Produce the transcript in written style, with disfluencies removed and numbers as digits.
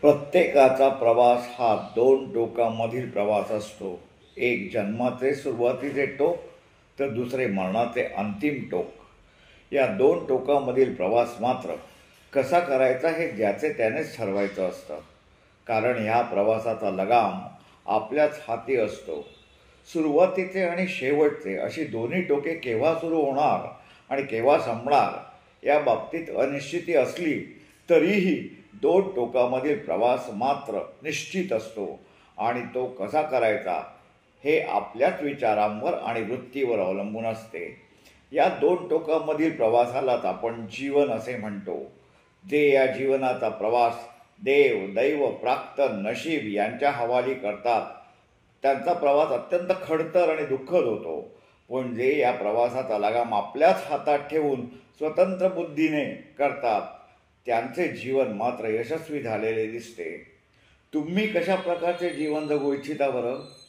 प्रत्येकाचा प्रवास हा दोन टोकामधील प्रवास असतो. एक जन्माचे सुरुवातीचे टोक तर दुसरे मरणाचे अंतिम टोक. या दोन टोकामधील प्रवास मात्र कसा करायचा हे ज्याचे त्यानेच ठरवायचं असतं. कारण ह्या प्रवासाचा लगाम आपल्याच हाती असतो. सुरुवातीचे आणि शेवटचे अशी दोन्ही टोके केव्हा सुरू होणार आणि केव्हा संपणार या बाबतीत अनिश्चिती असली तरीही दोन टोकामधील प्रवास मात्र निश्चित असतो आणि तो कसा करायचा हे आपल्याच विचारांवर आणि वृत्तीवर अवलंबून असते. या दोन टोकामधील प्रवासालाच आपण जीवन असे म्हणतो. जे या जीवनाचा प्रवास देव, दैव, प्राक्तन, नशीब यांच्या हवाली करतात त्यांचा प्रवास अत्यंत खडतर आणि दुःखद होतो. पण जे या प्रवासाचा लगाम आपल्याच हातात ठेवून स्वतंत्र बुद्धीने करतात त्यांचे जीवन मात्र यशस्वी झालेले दिसते. तुम्ही कशा प्रकारचे जीवन जगू इच्छिता बरं?